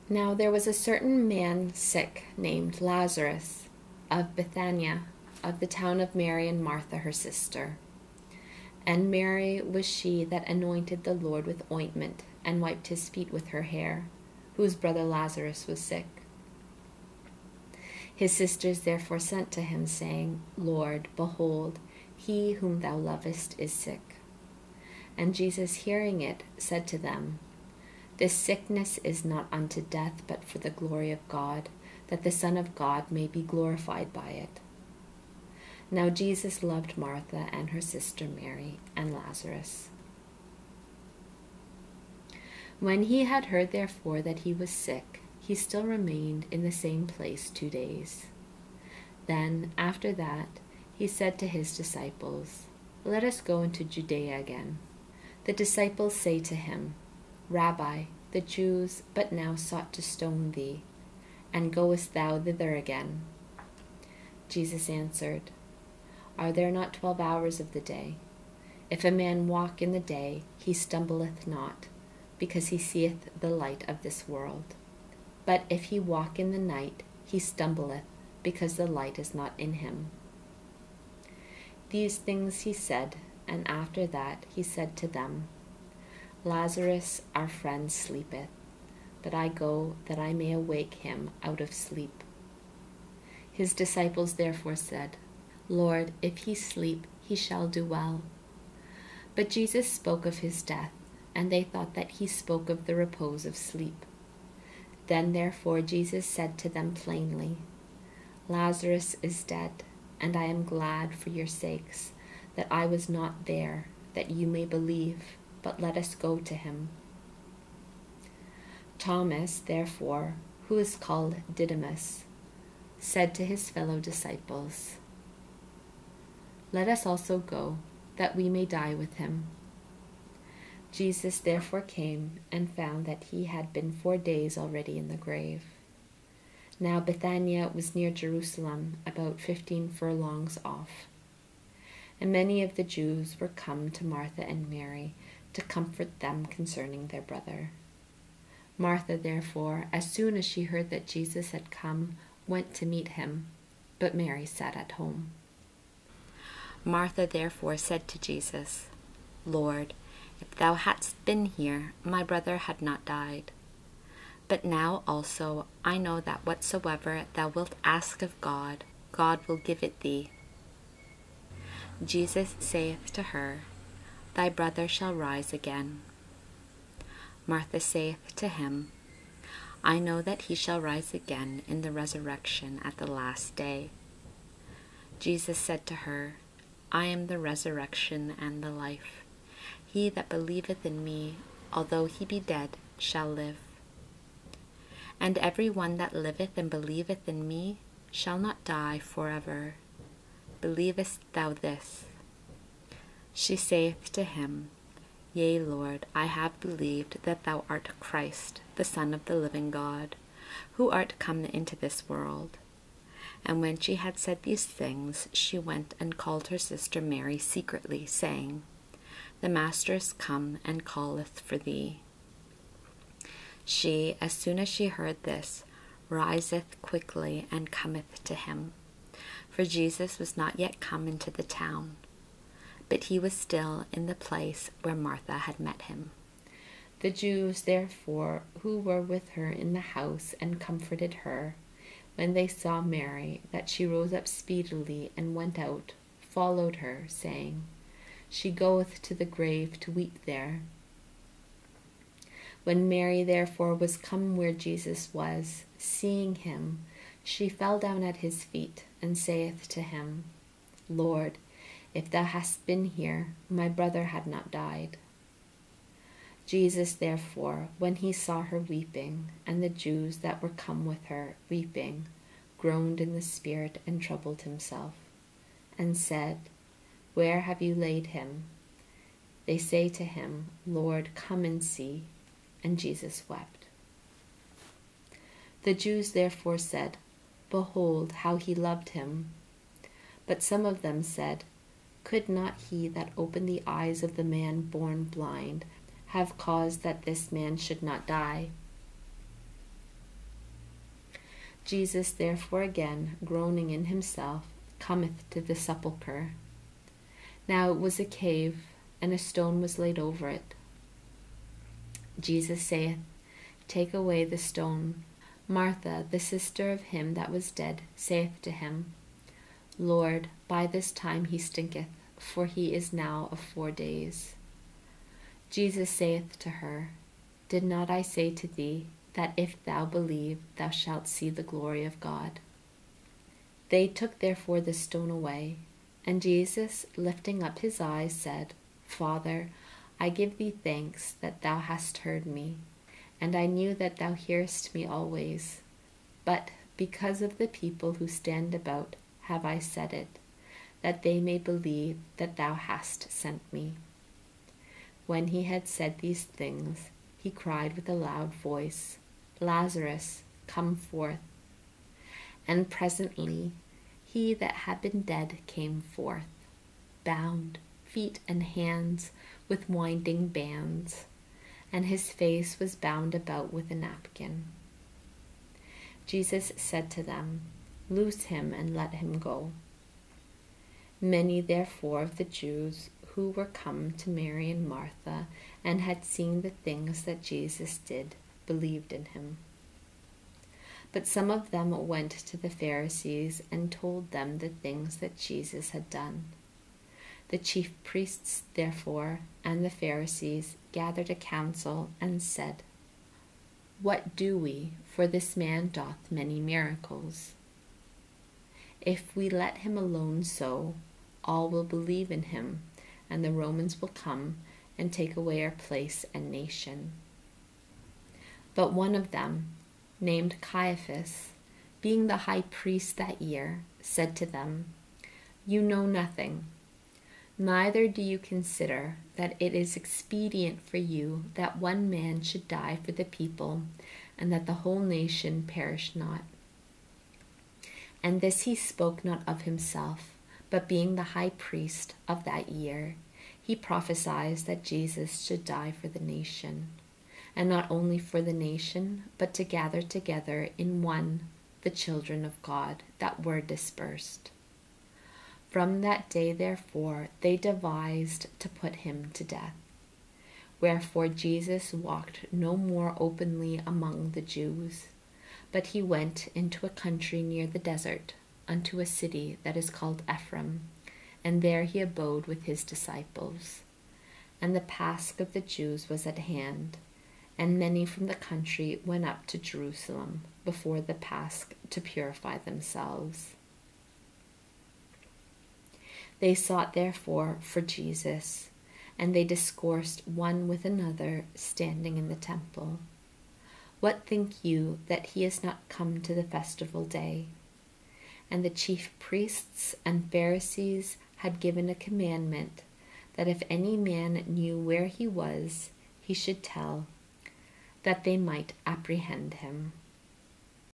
Now there was a certain man sick named Lazarus of Bethania, of the town of Mary and Martha her sister. And Mary was she that anointed the Lord with ointment and wiped his feet with her hair, whose brother Lazarus was sick. His sisters therefore sent to him, saying, Lord, behold, he whom thou lovest is sick. And Jesus, hearing it, said to them, This sickness is not unto death, but for the glory of God, that the Son of God may be glorified by it. Now Jesus loved Martha and her sister Mary and Lazarus. When he had heard therefore that he was sick, he still remained in the same place 2 days. Then, after that, he said to his disciples, Let us go into Judea again. The disciples say to him, Rabbi, the Jews but now sought to stone thee, and goest thou thither again? Jesus answered, Are there not 12 hours of the day? If a man walk in the day, he stumbleth not, because he seeth the light of this world. But if he walk in the night, he stumbleth, because the light is not in him. These things he said, and after that he said to them, Lazarus our friend sleepeth, but I go that I may awake him out of sleep. His disciples therefore said, Lord, if he sleep, he shall do well. But Jesus spoke of his death, and they thought that he spoke of the repose of sleep. Then therefore Jesus said to them plainly, Lazarus is dead, and I am glad for your sakes that I was not there, that you may believe, but let us go to him. Thomas, therefore, who is called Didymus, said to his fellow disciples, Let us also go, that we may die with him. Jesus therefore came and found that he had been 4 days already in the grave. Now Bethania was near Jerusalem, about 15 furlongs off. And many of the Jews were come to Martha and Mary to comfort them concerning their brother. Martha, therefore, as soon as she heard that Jesus had come, went to meet him, but Mary sat at home. Martha therefore said to Jesus, Lord, if thou hadst been here, my brother had not died. But now also I know that whatsoever thou wilt ask of God, God will give it thee. Jesus saith to her, Thy brother shall rise again. Martha saith to him, I know that he shall rise again in the resurrection at the last day. Jesus said to her, I am the resurrection and the life. He that believeth in me, although he be dead, shall live. And every one that liveth and believeth in me shall not die forever. Believest thou this? She saith to him, Yea, Lord, I have believed that thou art Christ, the Son of the living God, who art come into this world. And when she had said these things, she went and called her sister Mary secretly, saying, The Master is come and calleth for thee. She, as soon as she heard this, riseth quickly and cometh to him. For Jesus was not yet come into the town, but he was still in the place where Martha had met him. The Jews, therefore, who were with her in the house and comforted her, when they saw Mary, that she rose up speedily and went out, followed her, saying, She goeth to the grave to weep there. When Mary therefore was come where Jesus was, seeing him, she fell down at his feet, and saith to him, Lord, if thou hadst been here, my brother had not died. Jesus therefore, when he saw her weeping, and the Jews that were come with her weeping, groaned in the spirit and troubled himself, and said, Where have you laid him? They say to him, Lord, come and see. And Jesus wept. The Jews therefore said, Behold, how he loved him. But some of them said, Could not he that opened the eyes of the man born blind have caused that this man should not die? Jesus therefore again, groaning in himself, cometh to the sepulchre. Now it was a cave, and a stone was laid over it. Jesus saith, Take away the stone. Martha, the sister of him that was dead, saith to him, Lord, by this time he stinketh, for he is now of 4 days. Jesus saith to her, Did not I say to thee, that if thou believe, thou shalt see the glory of God? They took therefore the stone away. And Jesus, lifting up his eyes, said, Father, I give thee thanks that thou hast heard me, and I knew that thou hearest me always. But because of the people who stand about have I said it, that they may believe that thou hast sent me. When he had said these things, he cried with a loud voice, Lazarus, come forth. And presently he that had been dead came forth, bound, feet and hands, with winding bands, and his face was bound about with a napkin. Jesus said to them, Loose him and let him go. Many therefore of the Jews who were come to Mary and Martha, and had seen the things that Jesus did, believed in him. But some of them went to the Pharisees and told them the things that Jesus had done. The chief priests, therefore, and the Pharisees gathered a council and said, What do we? For this man doth many miracles. If we let him alone so, all will believe in him, and the Romans will come and take away our place and nation. But one of them, named Caiaphas, being the high priest that year, said to them, You know nothing, neither do you consider that it is expedient for you that one man should die for the people, and that the whole nation perish not. And this he spoke not of himself, but being the high priest of that year, he prophesied that Jesus should die for the nation, and not only for the nation, but to gather together in one the children of God that were dispersed. From that day, therefore, they devised to put him to death. Wherefore Jesus walked no more openly among the Jews, but he went into a country near the desert, unto a city that is called Ephraim, and there he abode with his disciples. And the Pasch of the Jews was at hand, and many from the country went up to Jerusalem before the Pasch to purify themselves. They sought therefore for Jesus, and they discoursed one with another, standing in the temple. What think you that he is not come to the festival day? And the chief priests and Pharisees had given a commandment that if any man knew where he was, he should tell, that they might apprehend him.